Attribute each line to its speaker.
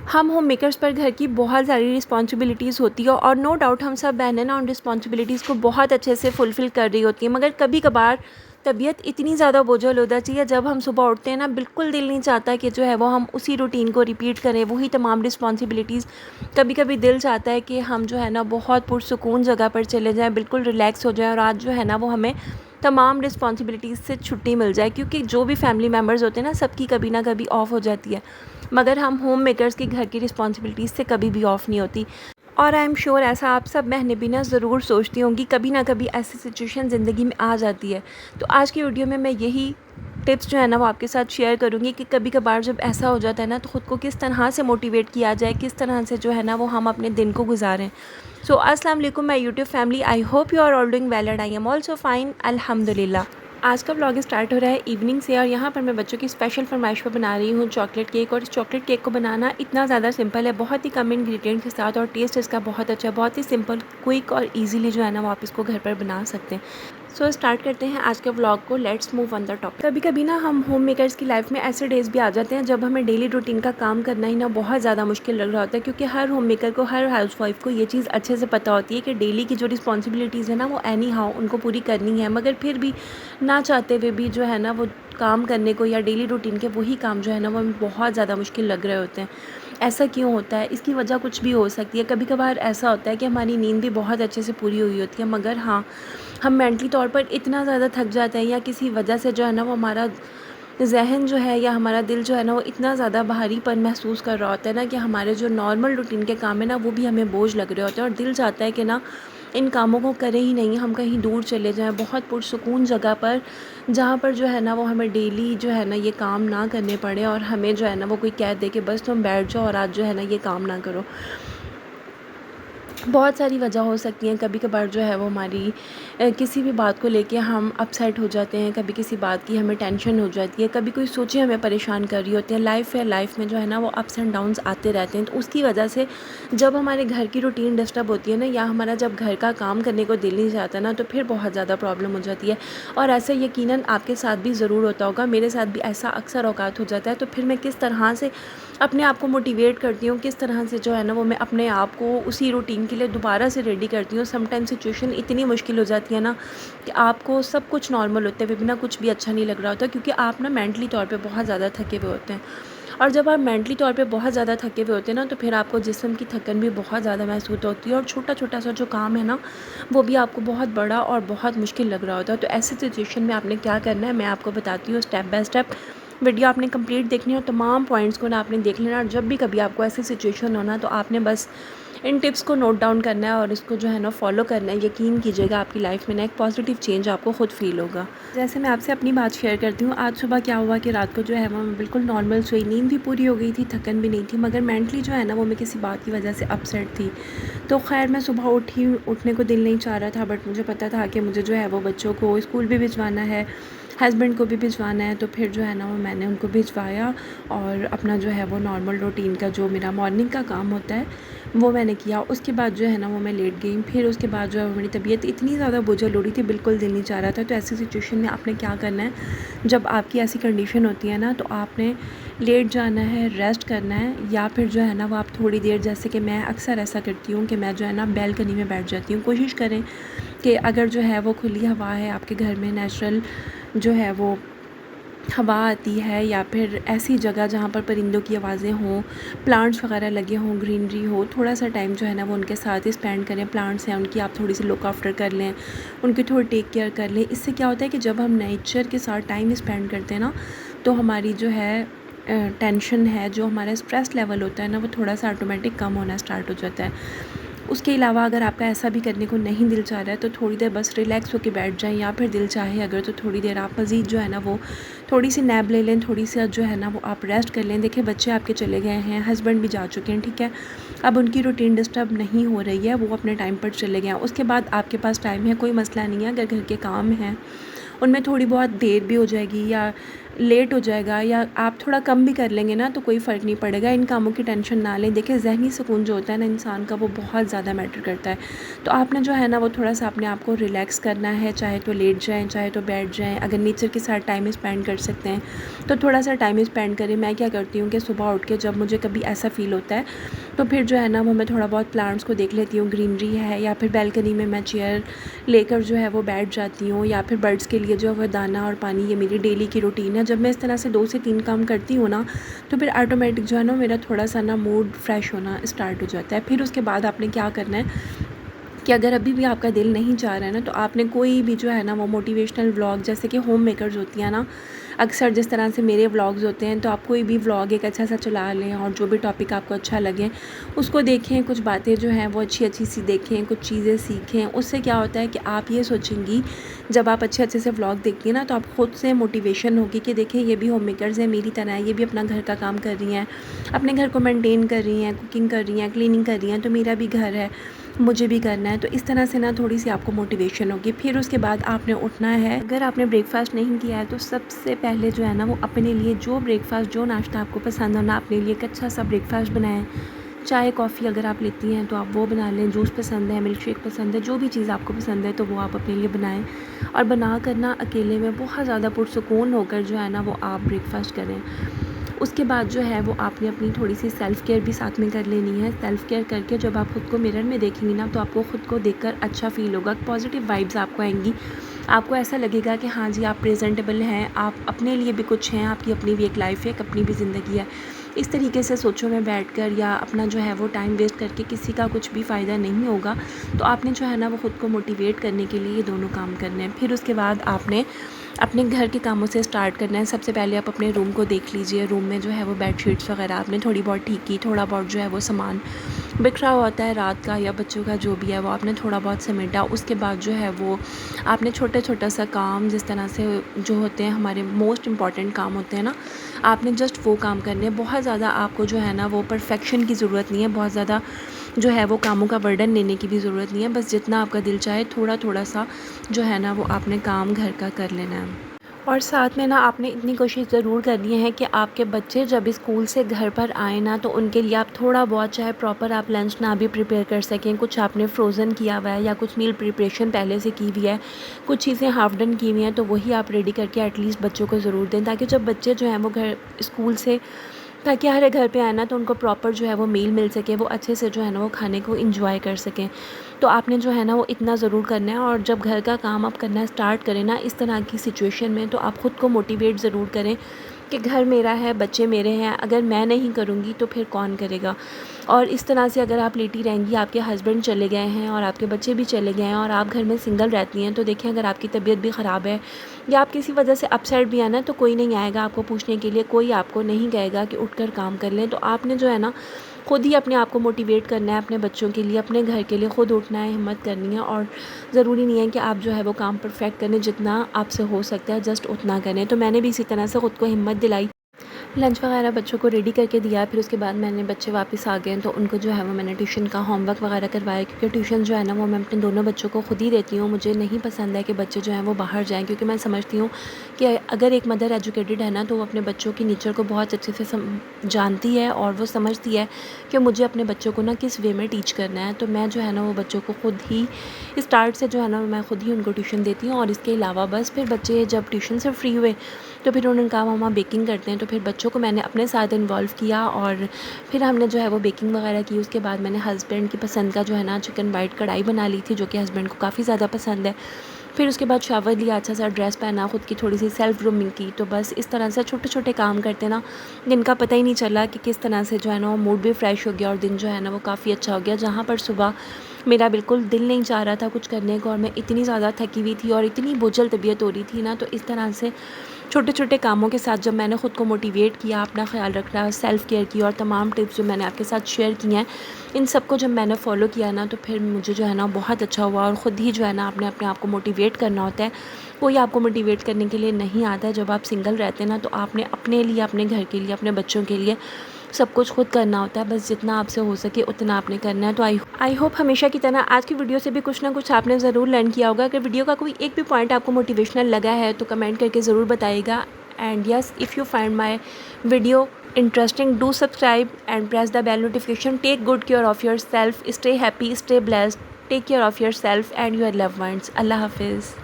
Speaker 1: हम home makers पर घर की बहुत सारी रिस्पॉन्सिबिलिटीज़ होती है और नो डाउट हम सब बहनें ना उन रिस्पॉन्सिबिलिटीज़ को बहुत अच्छे से फुलफ़िल कर रही होती हैं, मगर कभी कभार तबीयत इतनी ज़्यादा बोझल हो जाती है। जब हम सुबह उठते हैं ना, बिल्कुल दिल नहीं चाहता कि जो है वो हम उसी रूटीन को रिपीट करें, वही तमाम रिस्पॉन्सिबिलिटीज़। कभी कभी दिल चाहता है कि हम जो है ना बहुत पुरसुकून जगह पर चले जाएं, बिल्कुल रिलैक्स हो जाएं और आज जो है ना वो हमें तमाम रिस्पॉन्सिबिलिटीज़ से छुट्टी मिल जाए, क्योंकि जो भी फैमिली मेम्बर्स होते हैं ना, सबकी कभी ना कभी ऑफ हो जाती है। मगर हम होम मेकर्स की घर की रिस्पॉन्सिबिलिटीज़ से कभी भी ऑफ़ नहीं होती। और आई एम श्योर ऐसा आप सब बहनें भी ना ज़रूर सोचती होंगी, कभी ना कभी ऐसी सिचुएशन ज़िंदगी में आ जाती है। तो आज की वीडियो में मैं यही टिप्स जो है ना वो आपके साथ शेयर करूँगी कि कभी कभार जब ऐसा हो जाता है ना, तो ख़ुद को किस तरह से मोटिवेट किया जाए, किस तरह से जो है ना वो हम अपने दिन को गुजारें। सो अस्सलाम वालेकुम my YouTube family, I hope you are all doing well and I am also fine, अल्हम्दुलिल्लाह। आज का व्लॉग स्टार्ट हो रहा है इवनिंग से और यहाँ पर मैं बच्चों की स्पेशल फरमाइश पर बना रही हूँ चॉकलेट केक। और इस चॉकलेट केक को बनाना इतना ज़्यादा सिंपल है, बहुत ही कम इंग्रेडिएंट्स के साथ, और टेस्ट इसका बहुत अच्छा है। बहुत ही सिंपल, क्विक और इजीली जो है ना वो आप इसको घर पर बना सकते हैं। सो स्टार्ट करते हैं आज के व्लॉग को। Let's move on the topic. कभी कभी ना हम होम मेकर्स की लाइफ में ऐसे डेज़ भी आ जाते हैं जब हमें डेली रूटीन का काम करना ही ना बहुत ज़्यादा मुश्किल लग रहा होता है, क्योंकि हर होम मेकर को, हर हाउसवाइफ को ये चीज़ अच्छे से पता होती है कि डेली की जो रिस्पॉन्सिबिलिटीज़ है ना वो एनी हाउ उनको पूरी करनी है। मगर फिर भी ना चाहते हुए भी जो है ना वो काम करने को, या डेली रूटीन के वही काम जो है ना वो हमें बहुत ज़्यादा मुश्किल लग रहे होते हैं। ऐसा क्यों होता है? इसकी वजह कुछ भी हो सकती है। कभी कभार ऐसा होता है कि हमारी नींद भी बहुत अच्छे से पूरी हुई होती है, मगर हाँ, हम मेंटली तौर पर इतना ज़्यादा थक जाते हैं, या किसी वजह से जो है ना वो हमारा ज़हन जो है या हमारा दिल जो है ना वो इतना ज़्यादा भारीपन महसूस कर रहा होता है ना, कि हमारे जो नॉर्मल रूटीन के काम है ना वो भी हमें बोझ लग रहे होते हैं, और दिल चाहता है कि ना इन कामों को करें ही नहीं, हम कहीं दूर चले जाएं बहुत पुरसुकून जगह पर, जहाँ पर जो है ना वो हमें डेली जो है ना ये काम ना करने पड़े, और हमें जो है ना वो कोई कह दे कि बस तुम बैठ जाओ और आज जो है ना ये काम ना करो। बहुत सारी वजह हो सकती हैं। कभी कभार जो है वो हमारी किसी भी बात को लेके हम अपसेट हो जाते हैं, कभी किसी बात की हमें टेंशन हो जाती है, कभी कोई सोचें हमें परेशान कर रही होती है। लाइफ में जो है ना वो अप्स एंड डाउन्स आते रहते हैं। तो उसकी वजह से जब हमारे घर की रूटीन डिस्टर्ब होती है ना, या हमारा जब घर का काम करने को दिल नहीं चाहता ना, तो फिर बहुत ज़्यादा प्रॉब्लम हो जाती है। और ऐसा यकीनन आपके साथ भी ज़रूर होता होगा, मेरे साथ भी ऐसा अक्सर औकात हो जाता है। तो फिर मैं किस तरह से अपने आप को मोटिवेट करती हूँ, किस तरह से जो है ना वो मैं अपने आप को उसी रूटीन के लिए दोबारा से रेडी करती हूँ। समटाइम सिचुएशन इतनी मुश्किल हो जाती है ना कि आपको सब कुछ नॉर्मल होते हुए भी ना कुछ भी अच्छा नहीं लग रहा होता, क्योंकि आप ना मेंटली तौर पे बहुत ज़्यादा थके हुए होते हैं। और जब आप मेंटली तौर पे बहुत ज़्यादा थके हुए होते हैं ना, तो फिर आपको जिस्म की थकन भी बहुत ज़्यादा महसूस होती है, और छोटा छोटा सा जो काम है ना वो भी आपको बहुत बड़ा और बहुत मुश्किल लग रहा होता है। तो ऐसी सिचुएशन में आपने क्या करना है, मैं आपको बताती हूँ स्टेप बाय स्टेप। वीडियो आपने कंप्लीट देखनी है और तमाम पॉइंट्स को ना आपने देख लेना, और जब भी कभी आपको ऐसी सिचुएशन हो ना, तो आपने बस इन टिप्स को नोट डाउन करना है और इसको जो है ना फॉलो करना है। यकीन कीजिएगा आपकी लाइफ में ना एक पॉजिटिव चेंज आपको खुद फील होगा। जैसे मैं आपसे अपनी बात शेयर करती हूँ, आज सुबह क्या हुआ कि रात को जो है वो मैं बिल्कुल नॉर्मल सोई, नींद भी पूरी हो गई थी, थकन भी नहीं थी, मगर मेंटली जो है ना वो मैं किसी बात की वजह से अपसेट थी। तो खैर मैं सुबह उठने को दिल नहीं चाह रहा था, बट मुझे पता था कि मुझे जो है वो बच्चों को स्कूल भी भिजवाना है, हस्बैंड को भी भिजवाना है। तो फिर जो है ना वो मैंने उनको भिजवाया, और अपना जो है वो नॉर्मल रूटीन का जो मेरा मॉर्निंग का काम होता है वो मैंने किया। उसके बाद जो है ना वो मैं लेट गई। फिर उसके बाद जो है मेरी तबीयत इतनी ज़्यादा बोझल हो रही थी, बिल्कुल दिल नहीं चाह रहा था। तो ऐसी सिचुएशन में आपने क्या करना है, जब आपकी ऐसी कंडीशन होती है ना, तो आपने लेट जाना है, रेस्ट करना है, या फिर जो है ना वो आप थोड़ी देर, जैसे कि मैं अक्सर ऐसा करती हूँ कि मैं जो है ना बैल्कनी में बैठ जाती हूँ। कोशिश करें कि अगर जो है वो खुली हवा है आपके घर में, नेचुरल जो है वो हवा आती है, या फिर ऐसी जगह जहाँ पर परिंदों की आवाज़ें हों, प्लांट्स वगैरह लगे हों, ग्रीनरी हो, थोड़ा सा टाइम जो है ना वो उनके साथ ही स्पेंड करें। प्लांट्स हैं उनकी आप थोड़ी सी लुक आफ्टर कर लें, उनकी थोड़ी टेक केयर कर लें। इससे क्या होता है कि जब हम नेचर के साथ टाइम स्पेंड करते हैं ना, तो हमारी जो है टेंशन है, जो हमारा स्ट्रेस लेवल होता है ना, वो थोड़ा सा ऑटोमेटिक कम होना स्टार्ट हो जाता है। उसके अलावा अगर आपका ऐसा भी करने को नहीं दिल चाह रहा है, तो थोड़ी देर बस रिलैक्स होकर बैठ जाएं, या फिर दिल चाहे अगर तो थोड़ी देर आप मज़ीद जो है ना वो थोड़ी सी नैप ले लें, थोड़ी सी जो है ना वो आप रेस्ट कर लें। देखिए बच्चे आपके चले गए हैं, हस्बैंड भी जा चुके हैं, ठीक है, अब उनकी रूटीन डिस्टर्ब नहीं हो रही है, वो अपने टाइम पर चले गए हैं। उसके बाद आपके पास टाइम है, कोई मसला नहीं है। अगर घर के काम हैं उनमें थोड़ी बहुत देर भी हो जाएगी, या लेट हो जाएगा या आप थोड़ा कम भी कर लेंगे ना तो कोई फ़र्क नहीं पड़ेगा। इन कामों की टेंशन ना लें। देखिए ज़हनी सुकून जो होता है ना इंसान का, वो बहुत ज़्यादा मैटर करता है। तो आपने जो है ना वो थोड़ा सा अपने आप को रिलैक्स करना है, चाहे तो लेट जाएँ, चाहे तो बैठ जाएँ। अगर नेचर के साथ टाइम स्पेंड कर सकते हैं तो थोड़ा सा टाइम स्पेंड करें। मैं क्या करती हूँ कि सुबह उठ के जब मुझे कभी ऐसा फ़ील होता है तो फिर जो है ना वो मैं थोड़ा बहुत प्लांट्स को देख लेती हूँ, ग्रीनरी है, या फिर बैल्कनी में मैं चेयर लेकर जो है वो बैठ जाती हूँ, या फिर बर्ड्स के लिए जो है वो दाना और पानी, ये मेरी डेली की रूटीन है। जब मैं इस तरह से 2 से 3 काम करती हूँ ना तो फिर ऑटोमेटिक जो है ना मेरा थोड़ा सा ना मूड फ्रेश होना स्टार्ट हो जाता है। फिर उसके बाद आपने क्या करना है कि अगर अभी भी आपका दिल नहीं चाह रहा है ना तो आपने कोई भी जो है ना वो मोटिवेशनल व्लॉग, जैसे कि होम मेकर्स होती हैं ना, अक्सर जिस तरह से मेरे व्लॉग्स होते हैं, तो आप कोई भी व्लॉग एक अच्छा सा चला लें और जो भी टॉपिक आपको अच्छा लगे उसको देखें, कुछ बातें जो हैं वो अच्छी अच्छी सी देखें, कुछ चीज़ें सीखें। उससे क्या होता है कि आप ये सोचेंगी, जब आप अच्छे अच्छे से व्लॉग देखती हैं ना तो आप ख़ुद से मोटिवेशन होगी कि देखिए ये भी होम मेकर्स हैं मेरी तरह, ये भी अपना घर का काम कर रही हैं, अपने घर को मेंटेन कर रही हैं, कुकिंग कर रही हैं, क्लीनिंग कर रही हैं, तो मेरा भी घर है, मुझे भी करना है। तो इस तरह से ना थोड़ी सी आपको मोटिवेशन होगी। फिर उसके बाद आपने उठना है। अगर आपने ब्रेकफास्ट नहीं किया है तो सबसे पहले जो है ना वो अपने लिए जो ब्रेकफास्ट, जो नाश्ता आपको पसंद हो ना, अपने लिए एक अच्छा सा ब्रेकफास्ट बनाएं। चाय कॉफ़ी अगर आप लेती हैं तो आप वो बना लें, जूस पसंद है, मिल्क शेक पसंद है, जो भी चीज़ आपको पसंद है तो वो आप अपने लिए बनाएं। और बना कर ना अकेले में बहुत ज़्यादा पुरसुकून होकर जो है ना वो आप ब्रेकफास्ट करें। उसके बाद जो है वो आपने अपनी थोड़ी सी सेल्फ़ केयर भी साथ में कर लेनी है। सेल्फ़ केयर करके जब आप ख़ुद को मिरर में देखेंगी ना तो आपको ख़ुद को देखकर अच्छा फ़ील होगा, पॉजिटिव वाइब्स आपको आएंगी। आपको ऐसा लगेगा कि हाँ जी, आप प्रेजेंटेबल हैं, आप अपने लिए भी कुछ हैं, आपकी अपनी भी एक लाइफ है, एक अपनी भी ज़िंदगी है। इस तरीके से सोचो में बैठकर या अपना जो है वो टाइम वेस्ट करके किसी का कुछ भी फ़ायदा नहीं होगा। तो आपने जो है ना वो ख़ुद को मोटिवेट करने के लिए ये दोनों काम करने हैं। फिर उसके बाद आपने अपने घर के कामों से स्टार्ट करना है। सबसे पहले आप अपने रूम को देख लीजिए। रूम में जो है वो बेडशीट्स वगैरह आपने थोड़ी बहुत ठीक की, थोड़ा बहुत जो है वो सामान बिखरा हुआ होता है रात का या बच्चों का जो भी है वो आपने थोड़ा बहुत समेटा। उसके बाद जो है वो आपने छोटा छोटा सा काम, जिस तरह से जो होते हैं हमारे मोस्ट इम्पॉर्टेंट काम होते हैं ना, आपने जस्ट वो काम करने हैं। बहुत ज़्यादा आपको जो है ना वो परफेक्शन की ज़रूरत नहीं है, बहुत ज़्यादा जो है वो कामों का बर्डन लेने की भी ज़रूरत नहीं है। बस जितना आपका दिल चाहे थोड़ा थोड़ा सा जो है ना वो आपने काम घर का कर लेना है। और साथ में ना आपने इतनी कोशिश ज़रूर करनी है कि आपके बच्चे जब स्कूल से घर पर आए ना तो उनके लिए आप थोड़ा बहुत, चाहे प्रॉपर आप लंच ना भी प्रिपेयर कर सकें, कुछ आपने फ्रोज़न किया हुआ है या कुछ मील प्रिपरेशन पहले से की हुई है, कुछ चीज़ें हाफ डन की हुई हैं, तो वही आप रेडी करके एटलीस्ट बच्चों को ज़रूर दें, ताकि जब बच्चे जो हैं वो घर स्कूल से ताकि हमारे घर पे आए ना तो उनको प्रॉपर जो है वो मील मिल सके, वो अच्छे से जो है ना वो खाने को एंजॉय कर सकें। तो आपने जो है ना वो इतना ज़रूर करना है। और जब घर का काम आप करना स्टार्ट करें ना इस तरह की सिचुएशन में, तो आप ख़ुद को मोटिवेट ज़रूर करें कि घर मेरा है, बच्चे मेरे हैं, अगर मैं नहीं करूँगी तो फिर कौन करेगा। और इस तरह से अगर आप लेटी रहेंगी, आपके हस्बैंड चले गए हैं और आपके बच्चे भी चले गए हैं और आप घर में सिंगल रहती हैं, तो देखिए अगर आपकी तबीयत भी ख़राब है या आप किसी वजह से अपसेट भी आना, तो कोई नहीं आएगा आपको पूछने के लिए, कोई आपको नहीं कहेगा कि उठकर काम कर लें। तो आपने जो है ना खुद ही अपने आप को मोटिवेट करना है, अपने बच्चों के लिए, अपने घर के लिए खुद उठना है, हिम्मत करनी है। और ज़रूरी नहीं है कि आप जो है वो काम परफेक्ट करें, जितना आपसे हो सकता है जस्ट उतना करें। तो मैंने भी इसी तरह से ख़ुद को हिम्मत दिलाई, लंच वगैरह बच्चों को रेडी करके दिया। फिर उसके बाद मैंने, बच्चे वापस आ गए तो उनको जो है वो मैंने ट्यूशन का होमवर्क वगैरह करवाया, क्योंकि ट्यूशन जो है ना वो मैं अपने दोनों बच्चों को खुद ही देती हूँ। मुझे नहीं पसंद है कि बच्चे जो हैं वो बाहर जाएँ, क्योंकि मैं समझती हूँ कि अगर एक मदर एजुकेटेड है ना तो वो अपने बच्चों की नेचर को बहुत अच्छे से जानती है और वो समझती है कि मुझे अपने बच्चों को ना किस वे में टीच करना है। तो मैं जो है ना वो बच्चों को खुद ही स्टार्ट से जो है ना मैं खुद ही उनको ट्यूशन देती हूँ। और इसके अलावा बस फिर बच्चे जब ट्यूशन से फ्री हुए तो फिर उन्होंने कहा मम्मा बेकिंग करते हैं, तो फिर बच्चों को मैंने अपने साथ इन्वॉल्व किया और फिर हमने जो है वो बेकिंग वगैरह की। उसके बाद मैंने हस्बैंड की पसंद का जो है ना चिकन वाइट कढ़ाई बना ली थी, जो कि हस्बैंड को काफ़ी ज़्यादा पसंद है। फिर उसके बाद शावर लिया, अच्छा सा ड्रेस पहना, खुद की थोड़ी सी सेल्फ ग्रूमिंग की। तो बस इस तरह से छोटे छोटे काम करते ना, जिनका पता ही नहीं चला कि किस तरह से जो है ना वो मूड भी फ्रेश हो गया और दिन जो है ना वो काफ़ी अच्छा हो गया। जहाँ पर सुबह मेरा बिल्कुल दिल नहीं चाह रहा था कुछ करने को और मैं इतनी ज़्यादा थकी हुई थी और इतनी बोझल तबीयत हो रही थी ना, तो इस तरह से छोटे छोटे कामों के साथ जब मैंने ख़ुद को मोटिवेट किया, अपना ख्याल रखना, सेल्फ़ केयर की और तमाम टिप्स जो मैंने आपके साथ शेयर की हैं, इन सबको जब मैंने फ़ॉलो किया ना तो फिर मुझे जो है ना बहुत अच्छा हुआ। और ख़ुद ही जो है ना आपने अपने आप को मोटिवेट करना होता है, कोई आपको मोटिवेट करने के लिए नहीं आता है। जब आप सिंगल रहते हैं ना तो आपने अपने लिए, अपने घर के लिए, अपने बच्चों के लिए सब कुछ खुद करना होता है। बस जितना आपसे हो सके उतना आपने करना है। तो आई होप हमेशा की तरह आज की वीडियो से भी कुछ ना कुछ आपने ज़रूर लर्न किया होगा। अगर वीडियो का कोई एक भी पॉइंट आपको मोटिवेशनल लगा है तो कमेंट करके ज़रूर बताइएगा। and yes, if you find my video interesting, do subscribe and press the bell notification. Take good care of yourself, stay happy, stay blessed, take care of yourself and your loved ones. Allah Hafiz.